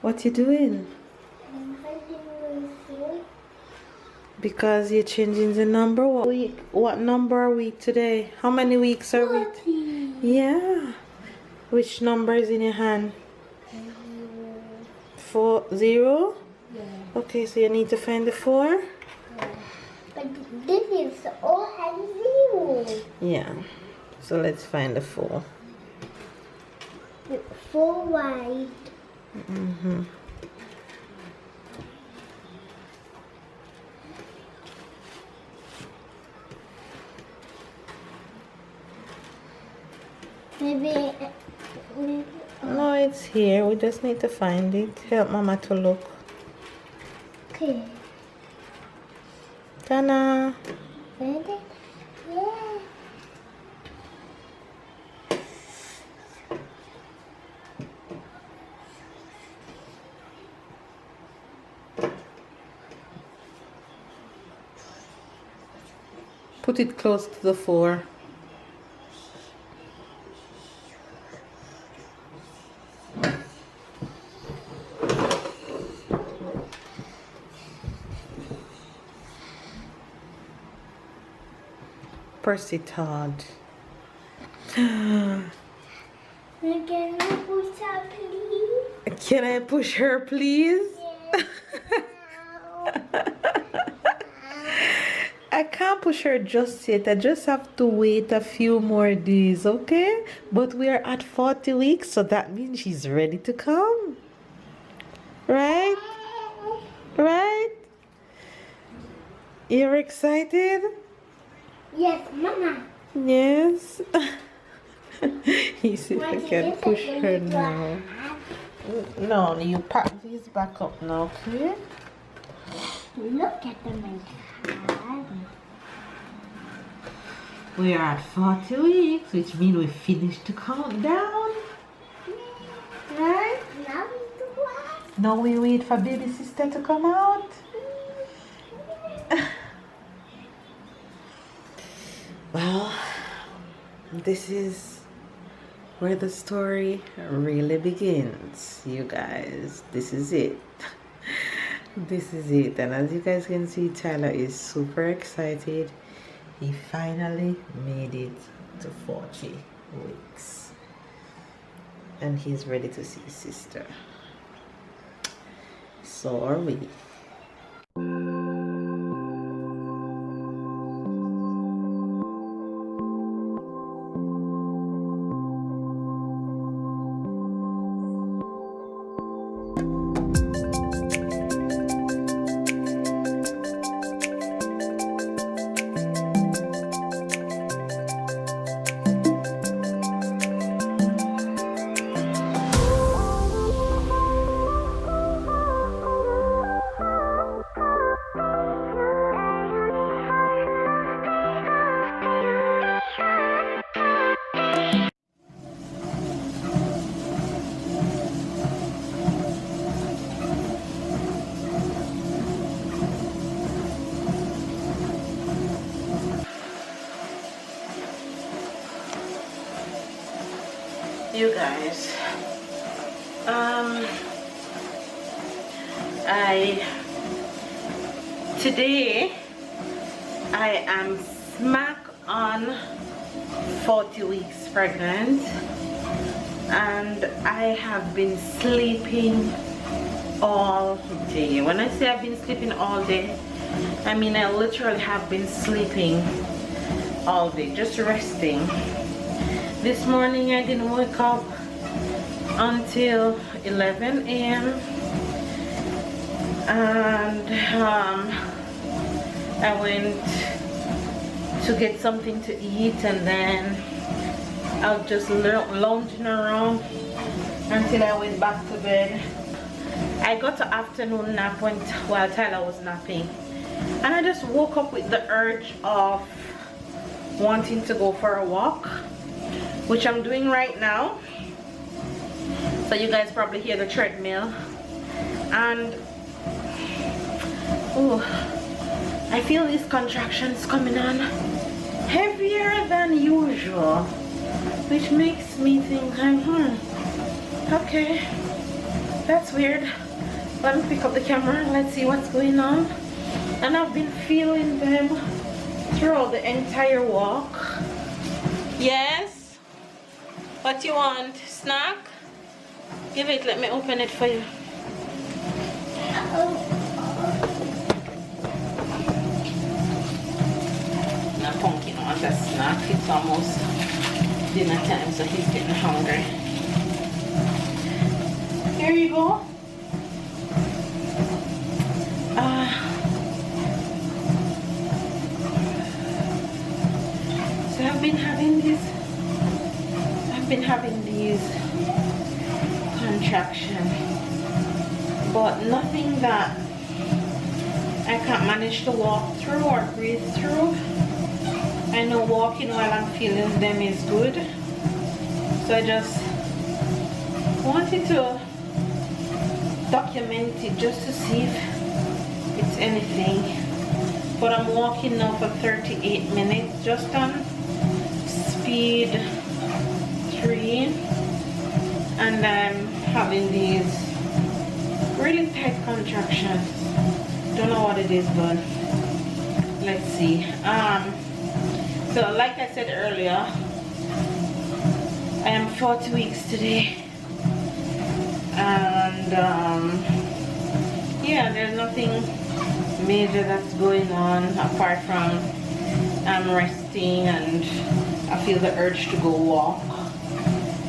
What you doing? Because you're changing the number. What week? What number are we today? How many weeks are we? Yeah. Which number is in your hand? 40? Yeah. Okay, so you need to find the 4. But this is all has 0. Yeah. So let's find the 4. 4 wide. Mm-hmm. Maybe. No, it's here. We just need to find it. Help Mama to look. Okay. Tana. Ready? Yeah. Put it close to the 4. Press it hard. Can you push up, please? Can I push her, please? I can't push her just yet. I just have to wait a few more days, okay? But we are at 40 weeks, so that means she's ready to come. Right? Right? You're excited? Yes, Mama. Yes. You see if I can push her now. No, you pack these back up now, okay? Look at them. We are at 40 weeks, which means we finished to count down. Right? Now we do what? Now we wait for baby sister to come out. Well, this is where the story really begins, you guys. This is it. This is it. And as you guys can see, Tyler is super excited. He finally made it to 40 weeks. And he's ready to see his sister. So are we. You guys, today I am smack on 40 weeks pregnant, and I have been sleeping all day. When I say I've been sleeping all day, I mean I literally have been sleeping all day, just resting. This morning I didn't wake up until 11 a.m. and I went to get something to eat, and then I was just lounging around until I went back to bed. I got an afternoon nap while Tyler was napping, and I just woke up with the urge of wanting to go for a walk, which I'm doing right now. So you guys probably hear the treadmill, and oh, I feel these contractions coming on heavier than usual, which makes me think okay, That's weird. Let me pick up the camera and let's see what's going on. And I've been feeling them throughout the entire walk. Yes? What you want? Snack? Give it, let me open it for you. Now Pumpkin wants a snack. It's almost dinner time, so he's getting hungry. Here you go. So I've been having these contractions, but nothing that I can't manage to walk through or breathe through. I know walking while I'm feeling them is good, so I just wanted to document it just to see if it's anything. But I'm walking now for 38 minutes just on speed 3, and I'm having these really tight contractions. Don't know what it is, but let's see. So like I said earlier, I am 40 weeks today, and yeah, there's nothing major that's going on apart from I'm resting and I feel the urge to go walk,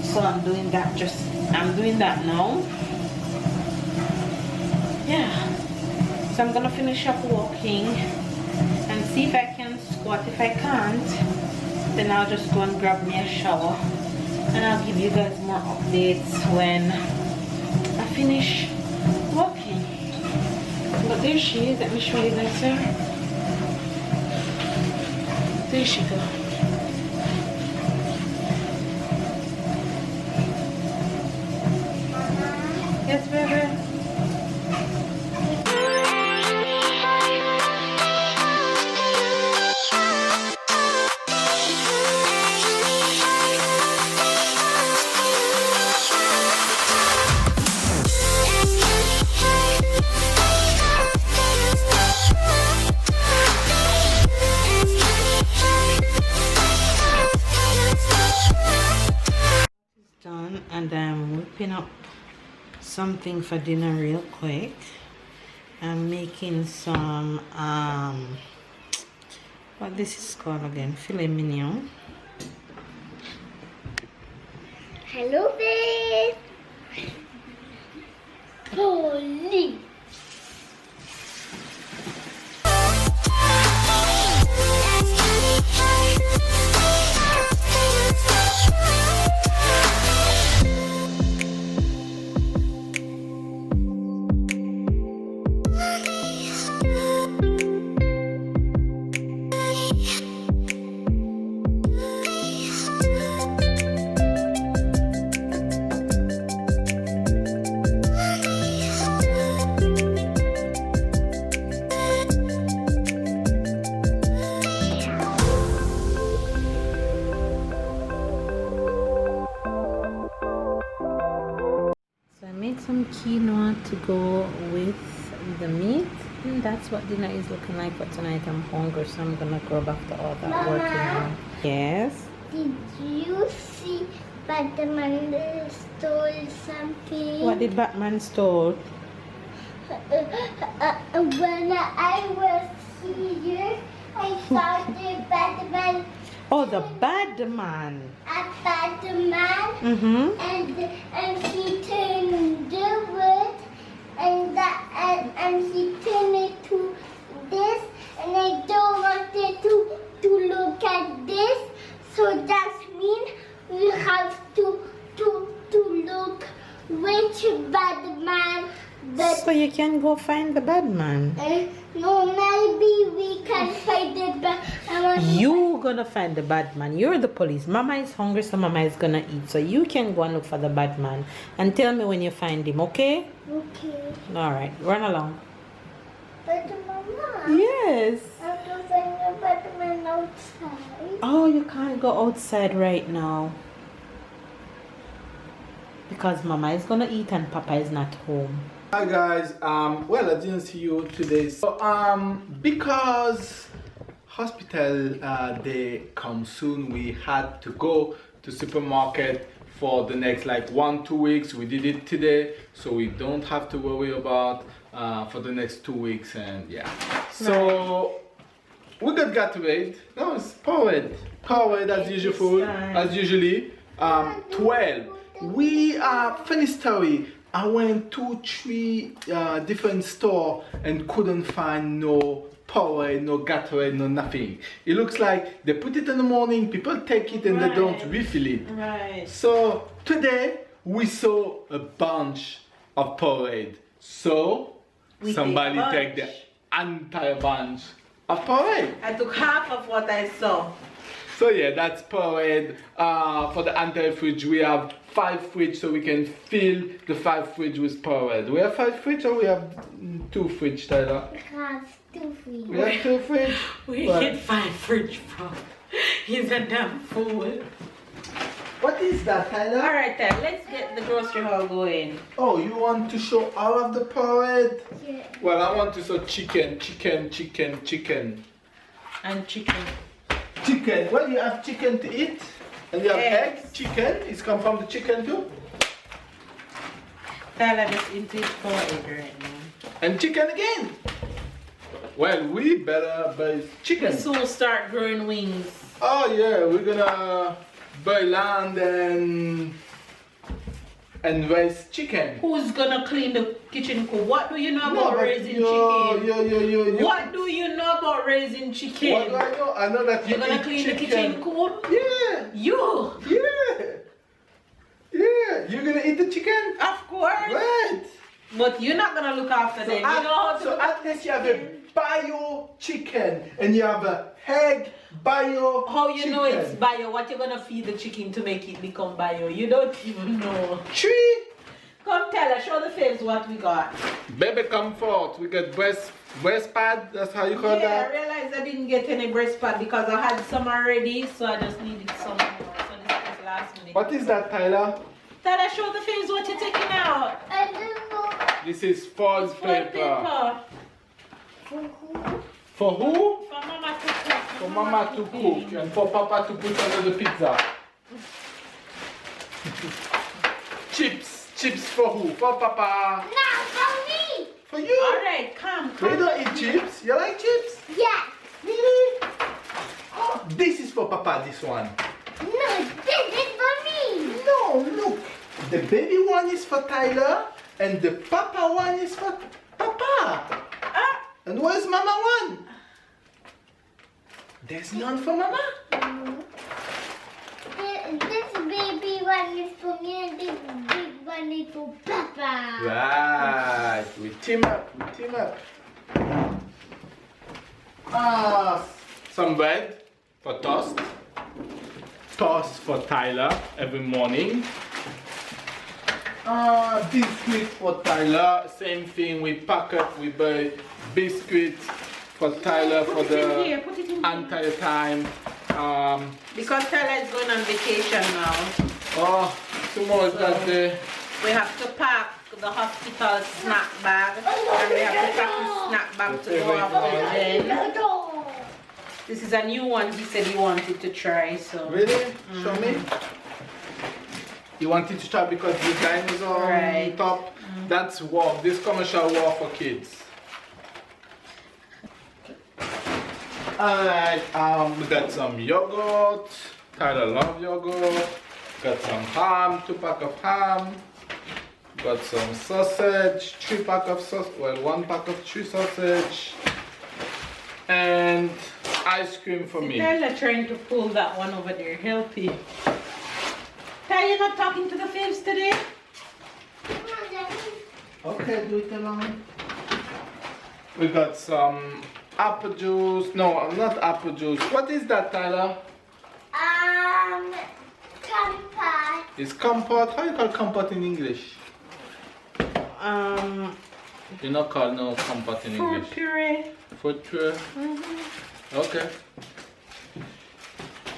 so I'm doing that. I'm doing that now. Yeah, so I'm gonna finish up walking and see if I can squat. If I can't, then I'll just go and grab me a shower, and I'll give you guys more updates when I finish walking. But there she is. Let me show you guys her. There she goes. Yes, baby. Done, and I'm whipping up something for dinner real quick. I'm making some what this is called again, filet mignon. Hello, babe. Holy. Some quinoa to go with the meat, and that's what dinner is looking like for tonight. I'm hungry, so I'm gonna go back to all that Mama, working now. Yes? Did you see Batman stole something? What did Batman stole? When I was here, I saw the Batman. Oh, the bad man. A Batman. Mm-hmm. And he turned the wood and he turned it to this, and I don't want it to look at this, so that means we have to look which Batman. So you can go find the bad man. No, maybe we can find the bad. You gonna find the bad man. You're the police. Mama is hungry, so Mama is gonna eat. So you can go and look for the bad man and tell me when you find him, okay? Okay. All right, run along. But Mama. Yes. I have to find the Batman outside. Oh, you can't go outside right now. because Mama is gonna eat and Papa is not home. Hi guys, well, I didn't see you today. So because hospital day comes soon, we had to go to supermarket for the next like 1-2 weeks. We did it today, so we don't have to worry about for the next 2 weeks. And yeah, so we got Gatorade. No, it's Powerade as usual. As usually 12. We funny story. I went 2-3 different store and couldn't find no Powerade, no Gatorade, no nothing. It looks like they put it in the morning, people take it and they don't refill it. Right. So today we saw a bunch of Powerade. So somebody take the entire bunch of Powerade. I took half of what I saw. So yeah, that's Powerade. For the entire fridge, we have 5 fridge, so we can fill the 5 fridge with Powerade. We have 5 fridge or we have 2 fridge, Tyler? We have 2 fridge. We have 2 fridge? We get 5 fridge from. He's a damn fool. What is that, Tyler? Alright then, let's get the grocery haul going. Oh, you want to show all of the Powerade? Yeah. Well, I want to show chicken. And chicken. Chicken. Well, you have chicken to eat. And you have Eggs. egg, chicken. It's come from the chicken too. Tyler just into his Powerade right now. And chicken again. Well, we better buy chicken. We soon start growing wings. Oh yeah, we're gonna buy land and raise chicken. Who's gonna clean the kitchen coop? What do you know about raising chicken? What do you know about raising chicken? What do I know? I know that You're gonna eat clean chicken. the kitchen coop? Yeah. You? Yeah. You're gonna eat the chicken? Of course. Right. But you're not gonna look after them. You know how to So look at after least you have a bio chicken and you have a egg bio How you chicken. know it's bio? What you gonna feed the chicken to make it become bio? You don't even know. Tree. Come tell us, show the faves what we got. Baby comfort. We got breast pad. That's how you call Yeah, I that. realized I didn't get any breast pad because I had some already, so I just needed some more. So this was last minute. What is that, Tyler? Tyler, show the faves what you're taking out. I don't know. This is foil Foil paper. For who? For who? For Mama to cook. For Mama to cook and for Papa to put under the pizza. Chips for who? For Papa. No, for me. For you. Alright, come. You don't eat chips? You like chips? Yeah. Really? Oh, this is for Papa, this one. No, this is for me. No, look. The baby one is for Tyler and the Papa one is for Papa. And where's Mama one? There's none for Mama? This baby one is for me and this big one is for Papa. Right, we team up. Some bread for toast. Toast for Tyler every morning. Biscuit for Tyler. Same thing, we pack up, we buy biscuit for Tyler for the entire time. Because Tyler is going on vacation now. Oh, tomorrow is that day. We have to pack the hospital snack bag. And we have to pack the snack bag to go off the bed. This is a new one he said he wanted to try. So Really? Show me. You wanted to try because the design is on top. That's war. This commercial war for kids. Alright, we got some yogurt. Tyler loves yogurt. Got some ham, 2 pack of ham. Got some sausage, 3 pack of sausage. Well, 1 pack of 3 sausage. And ice cream for me. Tyler trying to pull that one over there. Help him. Tyler, you're not talking to the faves today? Okay, do it alone. We got some apple juice. No, not apple juice. What is that, Tyler? Comfort. It's compote. How you call compote in English? You not call no compote in Fruit English. puree. Fruit puree. Okay.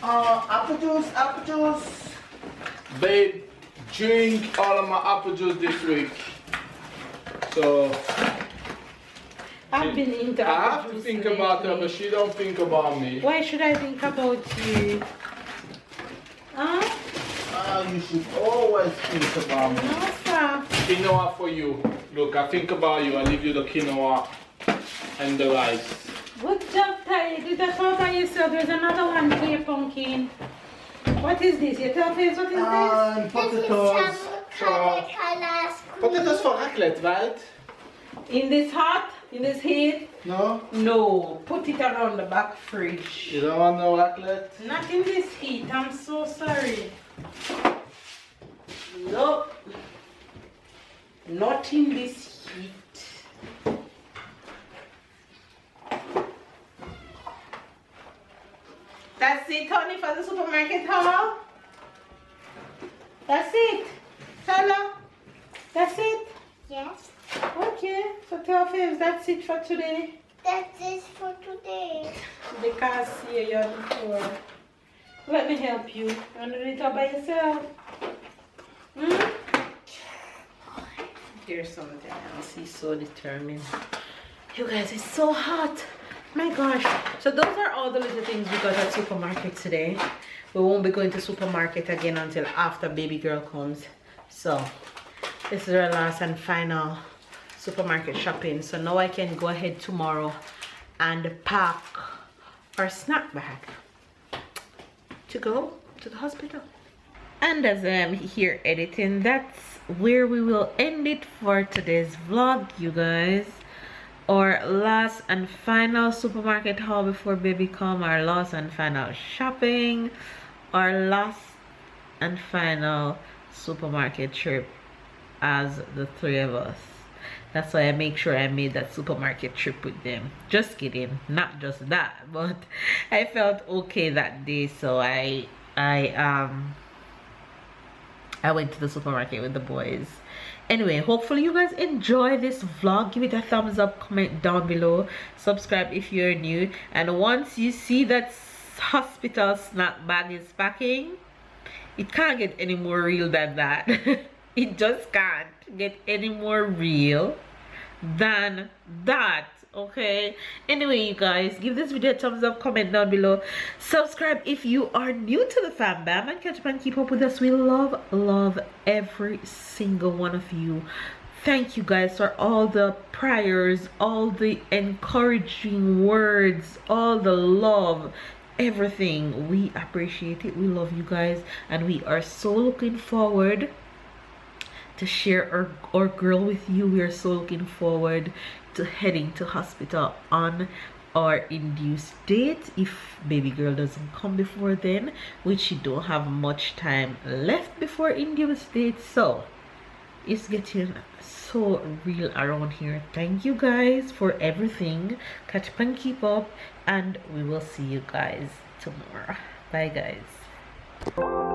Apple juice. Babe, drink all of my apple juice this week. So I've been into I have apple to juice think lately. about her, but she don't think about me. Why should I think about you? Huh? You should always think about me. No, sir. Quinoa for you. Look, I think about you. I leave you the quinoa and the rice. Good job, Ty. You did that all by yourself. There's another one here, pumpkin. What is this? You tell me what is And potatoes. Potatoes for raclette, right? this? In this hot? In this heat? No? No. Put it around the back fridge. You don't want no raclette? Not in this heat. I'm so sorry. Nope. Not in this heat. That's it, honey, for the supermarket haul. That's it. Hello. That's it. Yes, Okay. So tell Faves, that's it for today. that is for today. Because here you're on the floor. Let me help you. You want to do it all by yourself? Hmm? Here's something else. He's so determined. You guys, it's so hot. My gosh. So those are all the little things we got at supermarket today. We won't be going to supermarket again until after baby girl comes. So this is our last and final supermarket shopping. So now I can go ahead tomorrow and pack our snack bag to go to the hospital. And as I am here editing, that's where we will end it for today's vlog, you guys. Our last and final supermarket haul before baby come, our last and final shopping, our last and final supermarket trip as the three of us. That's why I make sure I made that supermarket trip with them. Just kidding, not just that, but I felt okay that day, so I went to the supermarket with the boys. Anyway, hopefully you guys enjoy this vlog. Give it a thumbs up, comment down below, subscribe if you're new, and once you see that hospital snack bag is packing, it can't get any more real than that. It just can't get any more real than that. Okay, anyway, you guys, give this video a thumbs up, comment down below, subscribe if you are new to the fam bam, and catch up and keep up with us. We love every single one of you. Thank you guys for all the prayers, all the encouraging words, all the love, everything. We appreciate it. We love you guys, and we are so looking forward to share our girl with you. We are so looking forward to heading to hospital on our induced date, if baby girl doesn't come before then, which she don't have much time left before induced date. So it's getting so real around here. Thank you guys for everything. Catch up and keep up, and we will see you guys tomorrow. Bye guys.